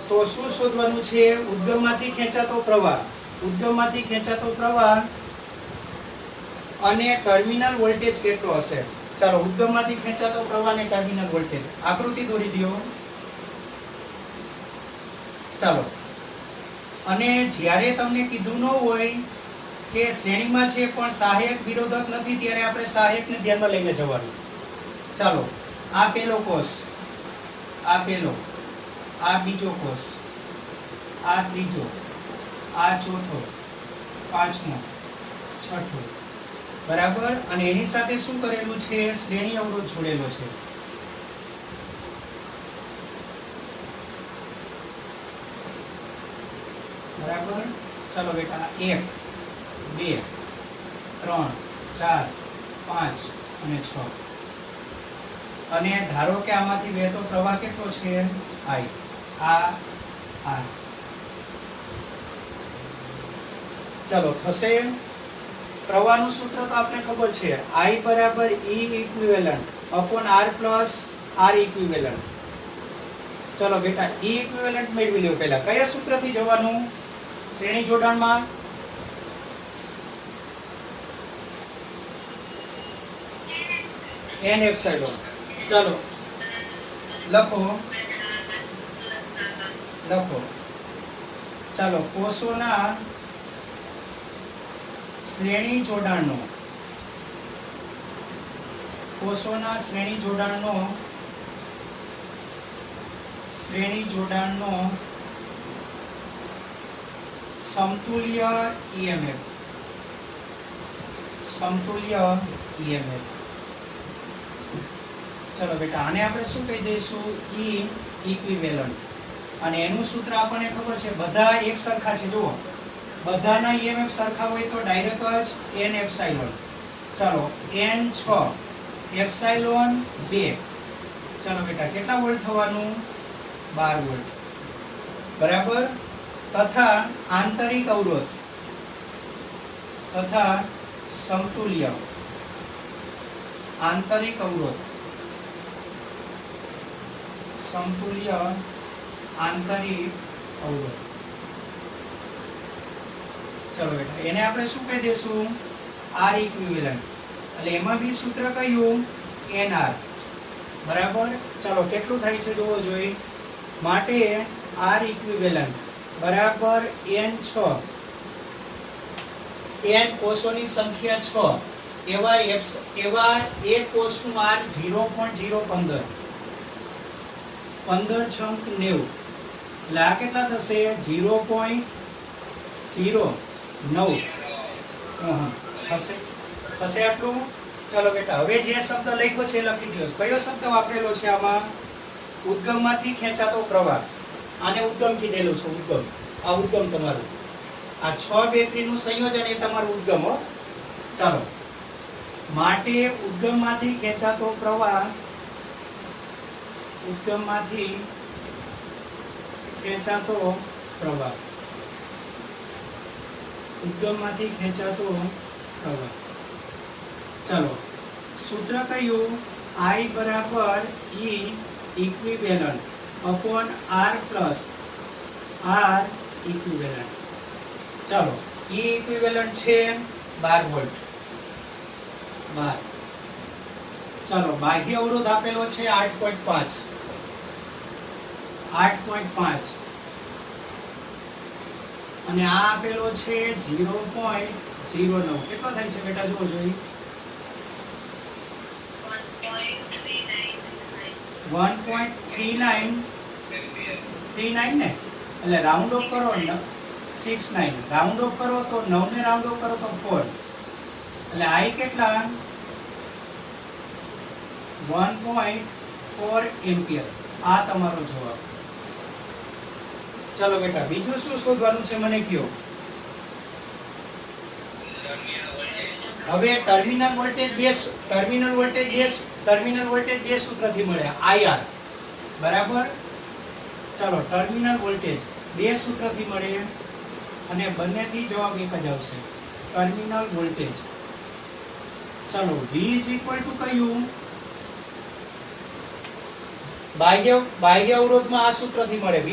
તો શું શોધવાનું છે? ઉદ્ગમમાંથી ખેંચાતો પ્રવાહ, ઉદ્ગમમાંથી ખેંચાતો પ્રવાહ અને ટર્મિનલ વોલ્ટેજ કેટલો હશે? ચાલો ઉદ્ગમમાંથી ખેંચાતો પ્રવાહ અને ટર્મિનલ વોલ્ટેજ આકૃતિ દોરી દો. ચાલો, અને જ્યારે તમને કીધું ન હોય કે શ્રેણીમાં છે પણ સહાયક વિરોધક નથી, ત્યારે આપણે સહાયકને ધ્યાનમાં લઈને જવાનું. ચાલો આ પહેલો કોષ, આ પહેલો, આ બીજો કોષ, આ ત્રીજો, આ ચોથો, પાંચમો, છઠ્ઠો, બરાબર. અને એની સાથે શું કરેલું છે? શ્રેણી અવરોધ જોડેલો છે. બરાબર. ચાલો બેટા 1 2 3 4 5 અને 6. અને ધારો કે આમાંથી વહેતો પ્રવાહ કેટલો છે? I. આ ચાલો થશે. પ્રવાહનું સૂત્ર તો આપણે ખબર છે, I બરાબર E equivalent upon R plus R equivalent. ચાલો બેટા E ઇક્વિવેલન્ટ મેળવી લો. પહેલા કયા સૂત્રથી જવાનું? શ્રેણી જોડાણમાં n એપ્સિલોન. ચાલો લખો. ચાલો કોષોના શ્રેણી જોડાણનો, કોષોના શ્રેણી જોડાણનો સમતુલ્ય ઈએમએફ, સમતુલ્ય ઈએમએફ. ચલો બેટા આને આપણે શું કહી દઈશું? E equivalent. અને એનું સૂત્ર આપણને ખબર છે, બધા એક સરખા છે. જુઓ બધાના ઈએમએફ સરખા હોય તો ડાયરેક્ટ જ n એપ્સાઇલોન. ચાલો n 6 એપ્સાઇલોન 2. ચાલો બેટા કેટલા વોલ્ટ થવાનું? 12 વોલ્ટ. બરાબર. તથા આંતરિક અવરોધ તથા સમતુલ્ય આંતરિક અવરોધ, સમતુલ્ય આંતરિક અવરોધ. ચલો બેટા એને આપણે શું કહી દેશું? R equivalent. એટલે એમાં બી સૂત્ર કયું? NR. બરાબર. ચાલો કેટલું થાય છે જોવો જોઈએ. માટે R ઇક્વિવેલન્ટ બરાબર n 6. n કોષોની સંખ્યા 6, એવા એક કોષનું R 0.015, 15 છંક 90. એટલે આ કેટલા થશે? 0.09 થશે આટલું. ચાલો બેટા હવે જે શબ્દ લખ્યો છે લખી દો. કયો શબ્દ વાપરેલો છે આમાં? ઉદ્ગમમાંથી ખેંચાતો પ્રવાહ. આને ઉદ્ગમ કીધેલું છે. ઉદ્ગમ. આ ઉદ્ગમ તમારું. આ 6 બેટરીનું સંયોજન એ તમારું ઉદ્ગમ હો. ચાલો, માટે ઉદ્ગમમાંથી ખેંચાતો પ્રવાહ, ઉદ્ગમમાંથી ખેંચાતો પ્રવાહ, ઉદ્ગમમાંથી ખેંચાતો પ્રવાહ. ચાલો, સૂત્ર કયું? I બરાબર E equivalent upon R plus R equivalent. ચાલો, E ઇક્વિવેલન્ટ છે 12 વોલ્ટ. 12. ચાલો, બાહ્ય અવરોધ આપેલો છે 8.5. 8.5 અને આ આપેલો છે 0.09. કેટલો થાય છે બેટા? જુઓ જોઈએ. 1.39 ને, એટલે રાઉન્ડ ઓફ કરો 69, રાઉન્ડ ઓફ કરો તો 9 ને રાઉન્ડ ઓફ કરો તો 4, એટલે I કેટલા? 1.4 એમ્પિયર. આ તમારો જવાબ. ચલો બેટા, બીજું શું શોધવાનું છે મને કહો. હવે ટર્મિનલ વોલ્ટેજ બે સૂત્રથી મળ્યા. IR બરાબર. ચાલો, ટર્મિનલ વોલ્ટેજ બે સૂત્રથી મળે અને બંનેથી જવાબ એક જ આવશે, ટર્મિનલ વોલ્ટેજ. ચાલો, V કયું? બાહ્ય અવરોધમાં આ સૂત્રથી મળે, V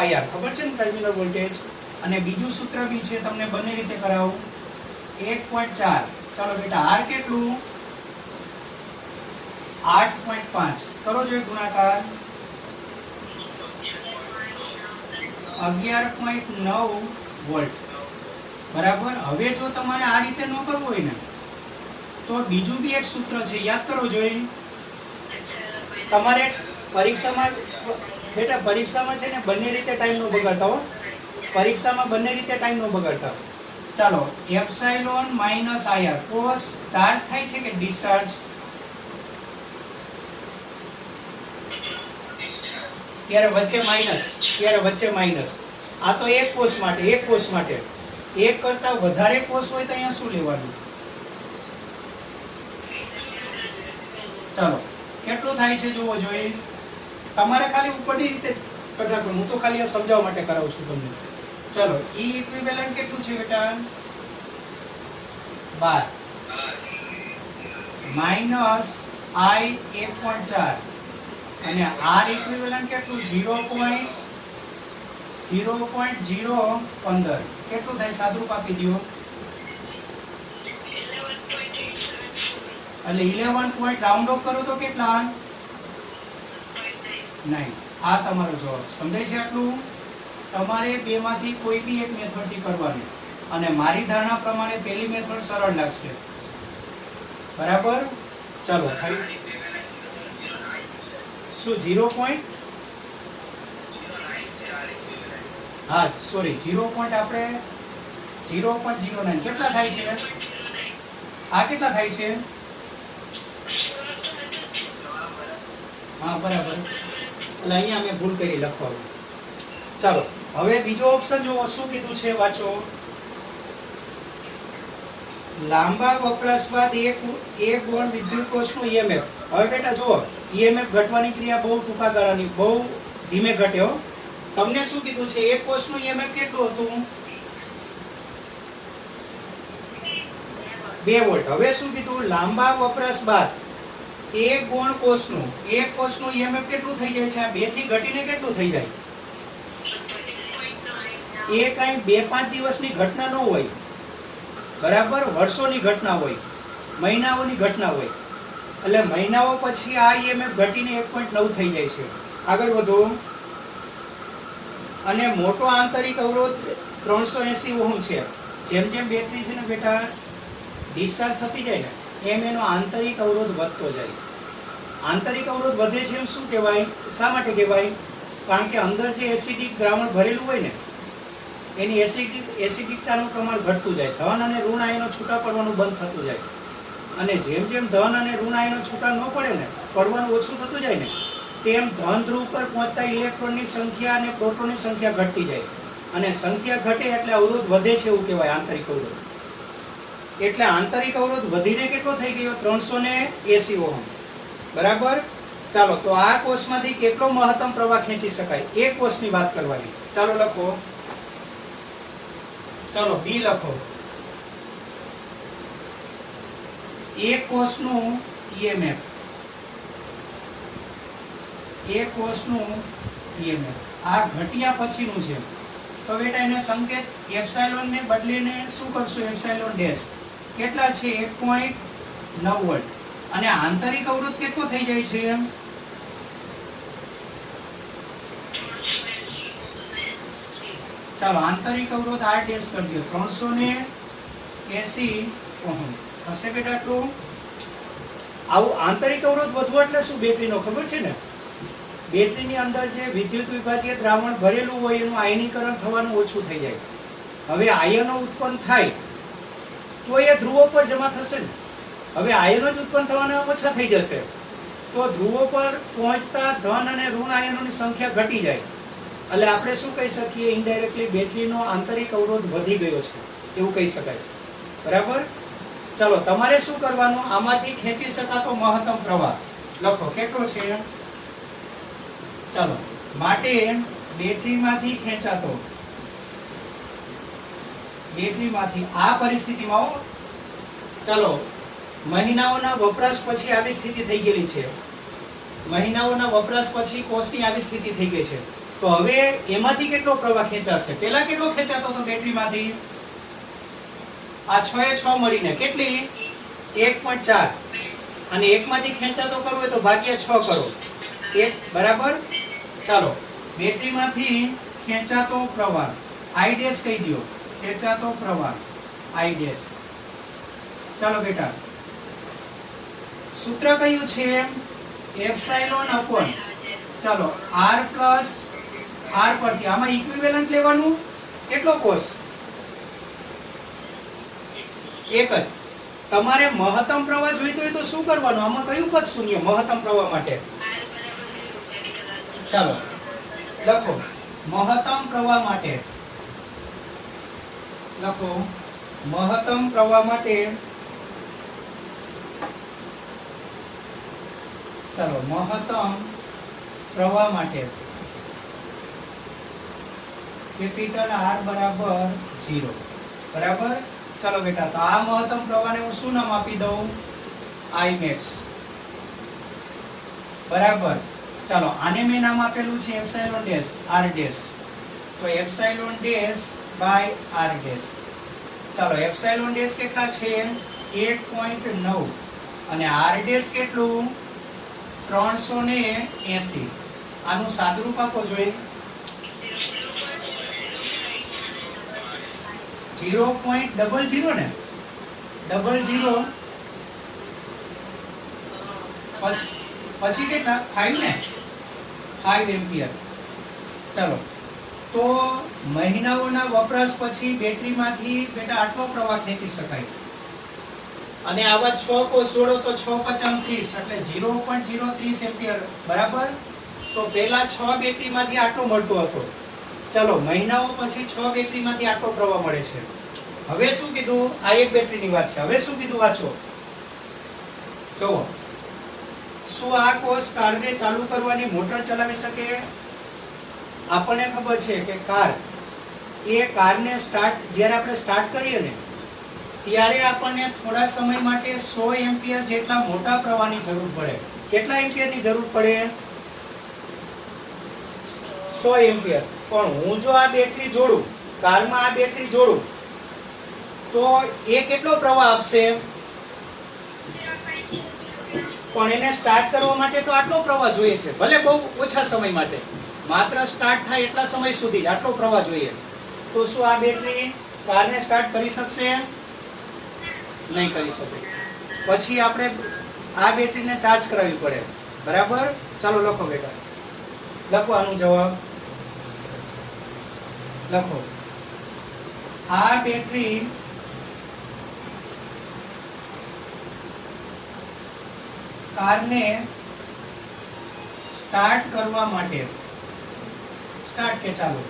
IR. ખબર છે ને ટર્મિનલ વોલ્ટેજ. અને બીજું સૂત્ર બી છે, તમને બંને રીતે કરાવું. 1.4. ચાલો બેટા, R કેટલું? 8.5. કરો જોઈએ ગુણાકાર. 11.9 વોલ્ટ. બરાબર. હવે જો તમારે આ રીતે ન કરવું હોય ને, તો બીજું બી એક સૂત્ર છે, યાદ કરો જોઈએ. તમારે પરીક્ષામાં છે ને બંને રીતે ટાઈમ નો બગાડતા હો. પરીક્ષામાં બંને રીતે ટાઈમ નો બગાડતા. ચાલો, epsilon minus IR. Cos charge થાય છે કે ડિસ્ચાર્જ? ત્યારે વચ્ચે માઇનસ. આ તો એક કોષ માટે. એક કરતા વધારે કોષ હોય તો અહીંયા શું લેવાનું? ચાલો, કેટલું થાય છે જોવો જોઈએ. તમારે ખાલી ઉપરની રીતે જ કઢાવવાનું, હું તો ખાલી આ સમજાવવા માટે કરાવું છું તમને. ચલો, E ઇક્વિવેલન્ટ કેટલું છે બેટા? 12 માઇનસ I 1.4 અને R ઇક્વિવેલન્ટ કેટલું? 0.015. કેટલું થાય? સાદુરૂપ આપી દો. એટલે 11 પોઈન્ટ રાઉન્ડ ઓફ કરો તો કેટલા? 9. આ તમારો જવાબ. સમજાય છે આટલું? તમારે બેમાંથી કોઈ બી એક મેથડથી કરવાનું, અને મારી ધારણા પ્રમાણે પહેલી મેથડ સરળ લાગશે. બરાબર. ચાલો, શું 0. હા, સોરી, 0. આપણે 0.09 કેટલા થાય છે? આ કેટલા થાય છે? હા, બરાબર. એટલે અહીંયા મેં ભૂલ કરી લખવાનું. ચાલો, હવે બીજો ઓપ્શન જો શું કીધું છે, વાંચો. લાંબા વપરાશ બાદ એક ગૌણ વિદ્યુત કોષનું EMF. હવે બેટા જુઓ, EMF ઘટવાની ક્રિયા બહુ ટૂંકા ગાળાની, બહુ ધીમે ઘટે હો. તમને શું કીધું છે? એક કોષનું EMF કેટલું હતું? 2 વોલ્ટ. હવે શું કીધું? લાંબા વપરાશ બાદ એક કોષનું EMF કેટલું થઈ જાય છે? આ 2 થી ઘટીને કેટલું થઈ જાય? એ કઈ 2-5 દિવસની ઘટના ન હોય, બરાબર. વર્ષોની ઘટના હોય, મહિનાઓની ઘટના હોય. એટલે મહિનાઓ પછી આ EMF ઘટીને 1.9 થઈ જાય છે. આગળ વધો. અને મોટો આંતરિક અવરોધ 380 ઓહમ છે. જેમ જેમ બેટરી છે ને બેટા ડિસ્ચાર્જ થતી જાય ને, એમ એનો આંતરિક અવરોધ વધતો જાય. આંતરિક અવરોધ વધે છે એમ શું કહેવાય? શા માટે કહેવાય? કારણ કે અંદર જે એસિડિક દ્રાવણ ભરેલું હોય ને, એની એસિડિકતાનું પ્રમાણ ઘટતું જાય. ધન અને ઋણ આયનો છૂટા પડવાનું બંધ થતું જાય. અને જેમ જેમ ધન અને ઋણ આયનો છૂટા ન પડે ને, પડવાનું ઓછું થતું જાય ને, તેમ ધન ધ્રુવ પર પહોંચતા ઇલેક્ટ્રોનની સંખ્યા અને પ્રોટોનની સંખ્યા ઘટતી જાય. અને સંખ્યા ઘટે એટલે અવરોધ વધે છે એવું કહેવાય આંતરિક અવરોધ. એટલે આંતરિક અવરોધ વધીને કેટલો થઈ ગયો 380 ઓહમ. બરાબર. ચાલો તો આ કોષમાંથી કેટલો મહત્તમ પ્રવાહ ખેંચી શકાય એ કોષની વાત કરવાની. ચાલો લખો. ચાલો બી લખો. એક કોષનું EMF, એક કોષનું EMF આ ઘટ્યા પછીનું છે. તો બેટા એને સંકેત એપ્સાઇલોન ને બદલીને શું કરશું? એપ્સાઇલોન ડેશ કેટલા છે? 1.9 વોલ્ટ. અને આંતરિક અવરોધ કેટલો થઈ જાય છે? ચાલો આંતરિક અવરોધ R ડેશ કરી દો 380 ઓહમ હશે બેટા. આટલું આવું આંતરિક અવરોધ વધવો એટલે શું? બેટરીનો ખબર છે ને? બેટરીની અંદર જે વિદ્યુત વિભાજ્ય દ્રાવણ ભરેલું હોય એનું આયનીકરણ થવાનું ઓછું થઈ જાય. હવે આયનો ઉત્પન્ન થાય તો એ ધ્રુવો પર જમા થશે ને. હવે આયનો જ ઉત્પન્ન થવાના ઓછા થઈ જશે તો ધ્રુવો પર પહોંચતા ધન અને ઋણ આયનોની સંખ્યા ઘટી જાય. એટલે આપણે શું કહી શકીએ? ઇનડાયરેક્ટલી બેટરીનો આંતરિક અવરોધ વધી ગયો છે એવું કહી શકાય. બરાબર. ચાલો તમારે શું કરવાનું? આમાંથી ખેંચી શકાતો મહત્તમ પ્રવાહ લખો કેટલો છે. ચાલો માટે બેટરીમાંથી ખેંચાતો, બેટરીમાંથી આ પરિસ્થિતિમાં ચાલો મહિનાઓના વપરાશ પછી આવી સ્થિતિ થઈ ગયેલી છે. મહિનાઓના વપરાશ પછી કોષની આવી સ્થિતિ થઈ ગઈ છે. તો હવે એમાંથી કેટલો પ્રવાહ ખેંચાશે? પહેલા કેટલો ખેંચાતો હતો બેટરીમાંથી? આ 6 એ 6 મળીને કેટલી? 1.4. અને એકમાંથી ખેંચાતો કરવો હોય તો ભાગ્યા 6 કરો. 1 બરાબર. ચાલો બેટરીમાંથી ખેંચાતો પ્રવાહ I ડેશ કહી દો. ખેંચાતો પ્રવાહ I ડેશ. ચાલો બેટા સૂત્ર કયું છે? એપ્સાઇલોન અપોન ચાલો R પ્લસ R પરથી આમાં ઇક્વિવેલન્ટ લેવાનું. કેટલો કોષ? એક જ. તમારે મહત્તમ પ્રવાહ જોઈતો હોય તો શું કરવાનું? આમાં કયું પદ શૂન્ય મહત્તમ પ્રવાહ માટે? ચાલો લખો મહત્તમ પ્રવાહ માટે. લખો મહત્તમ પ્રવાહ માટે. ચાલો મહત્તમ પ્રવાહ માટે કેપિટલ R બરાબર 0. બરાબર. ચાલો બેટા તો આ મહત્તમ પ્રવાહને હું શું નામ આપી દઉં? I max. બરાબર. ચાલો આને મેં નામ આપેલું છે એપ્સાઇલોન ડેશ R ડેશ. તો epsilon dash by R dash. ચાલો એપ્સાઇલોન ડેશ કેટલા છે? 1.9 અને R ડેશ કેટલું? 380. આનું સાદુરૂપ આપો જોઈએ. 0.00 ને 00 પછી કેટલા? 5 ને 5 એમ્પિયર. ચાલો તો મહિનાઓના વપરાશ પછી બેટરીમાંથી બેટા આટલો પ્રવાહ ખેંચી શકાય. અને આવા 6 કોષ જોડો તો 6 × 30 એટલે 0.030 એમ્પિયર. બરાબર. તો પહેલા 6 બેટરીમાંથી આટલો મળતો હતો. ચાલો મહિનાઓ પછી 6 બેટરીમાંથી આટલો પ્રવાહ મળે છે. હવે શું કીધું? આ એક બેટરીની વાત છે. હવે શું કીધું વાંચો. જુઓ શું આ કોષ કારને ચાલુ કરવાની મોટર ચલાવી શકે? આપણને ખબર છે કે કારને સ્ટાર્ટ જ્યારે આપણે સ્ટાર્ટ કરીએ ને ત્યારે આપણને થોડા સમય માટે 100 એમ્પિયર જેટલા મોટા પ્રવાહની જરૂર પડે. કેટલા એમ્પિયરની જરૂર પડે? 100 એમ્પિયર. પણ હું જો આ બેટરી જોડું, કારમાં આ બેટરી જોડું તો એ કેટલો પ્રવાહ આપશે? પણ એને સ્ટાર્ટ કરવા માટે તો આટલો પ્રવાહ જોઈએ છે. ભલે બહુ ઓછા સમય માટે, માત્ર સ્ટાર્ટ થાય એટલા સમય સુધી આટલો પ્રવાહ જોઈએ. તો શું આ બેટરી કારને સ્ટાર્ટ કરી શકશે? નહીં કરી શકે. પછી આપણે આ બેટરીને ચાર્જ કરાવવી પડે. બરાબર. ચાલો લખો બેટા. લખો આનો જવાબ. લખો આ બેટરી કારને સ્ટાર્ટ કરવા માટે સ્ટાર્ટ કે ચાલો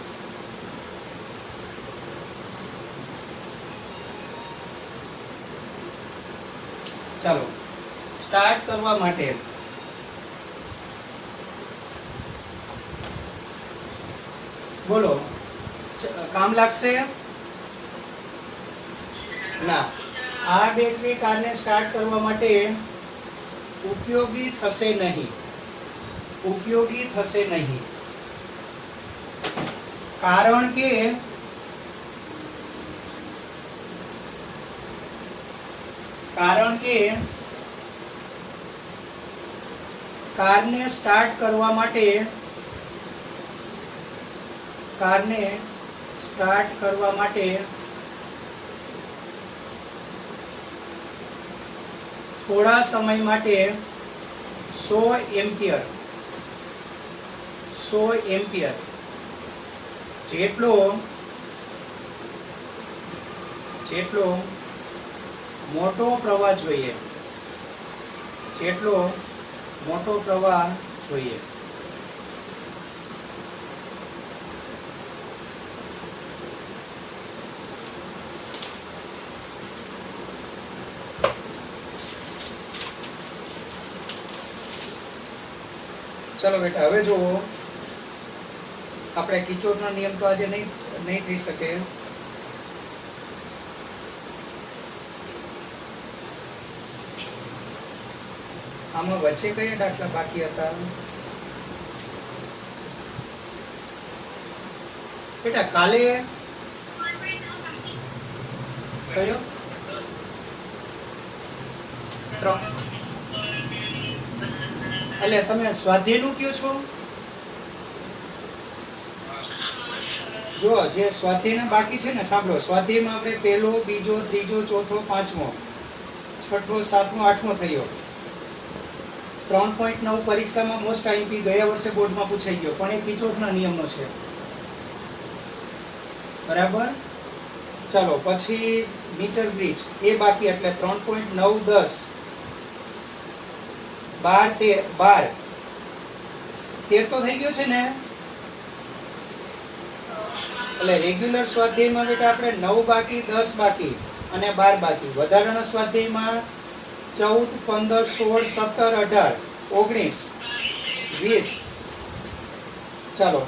ચાલો સ્ટાર્ટ કરવા માટે બોલો, કામ લાગશે? ના. આ બેટરી કારને સ્ટાર્ટ કરવા માટે ઉપયોગી થશે નહીં. ઉપયોગી થશે નહીં. કારણ કે કારને સ્ટાર્ટ કરવા માટે થોડા સમય માટે 100 એમ્પિયર જેટલો મોટો પ્રવાહ જોઈએ. ચલો બેટા, હવે જુઓ, આપણે કિચોટનો નિયમ તો આજે નહીં થઈ શકે. આમાં વચ્ચે કયા દાખલા બાકી હતા બેટા? કાલે કયો? 3. એટલે તમે સ્વાધ્યાયનું કયો છો? જો જે સ્વાધ્યાયના બાકી છે ને, સાંભળો. સ્વાધ્યાયમાં આપણે પહેલો, બીજો, ત્રીજો, ચોથો, પાંચમો, છઠ્ઠો, સાતમો, આઠમો થયો. 3.9 પરીક્ષામાં મોસ્ટ આઈએમપી ગયા વર્ષે બોર્ડમાં પૂછાઈ ગયો, પણ એ કિચોટના નિયમનો છે. બરાબર. ચાલો પછી મીટર બ્રિજ એ બાકી, એટલે 3.9, 10, 12, 13 તો થઈ ગયો છે ને. એટલે રેગ્યુલર સ્વાધ્યાયમાં બેટા આપણે 9 બાકી, 10 બાકી અને 12 બાકી. વધારાના સ્વાધ્યાયમાં 14, 15, 16, 17, 18, 19, 20, ચાલો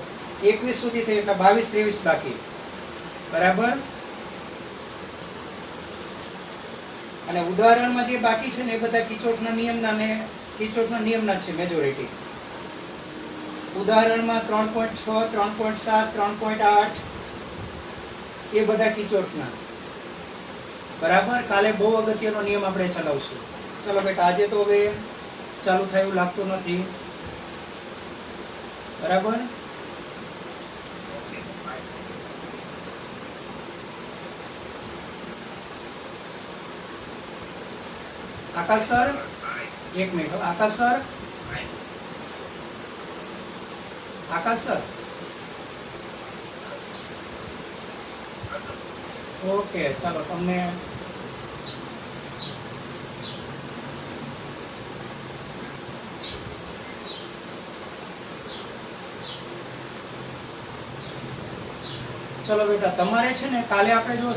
21 સુધી થઈ, એટલે 22, 23 બાકી. બરાબર. અને ઉદાહરણમાં જે બાકી છે ને એ બધા કિચોટના નિયમના છે મેજોરિટી. ઉદાહરણમાં 3.6, 3.7, 3.8 એ બધા કિચોટના. બરાબર. કાલે બહુ અગત્યનો નિયમ આપણે ચલાવશું. ચલો બેટા, આજે તો હવે ચાલુ થાય એવું લાગતું નથી. બરાબર. આકાશ સર, એક મિનિટ. આકાશ સર, ઓકે. ચાલો તમને ચલો બેટા, તમારે છે ને કાલે આપણે જો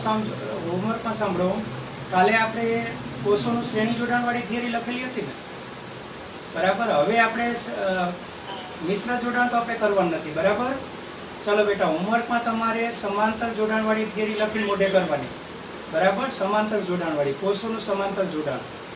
હોમવર્કમાં સાંભળો, કાલે આપણે કોષોનું શ્રેણી જોડાણવાળી થિયરી લખેલી હતી ને. બરાબર. હવે આપણે મિશ્ર જોડાણ તો આપણે કરવાનું નથી. બરાબર. ચલો બેટા, હોમવર્કમાં તમારે સમાંતર જોડાણવાળી થિયરી લખીને મોઢે કરવાની. બરાબર. સમાંતર જોડાણવાળી, કોષોનું સમાંતર જોડાણ.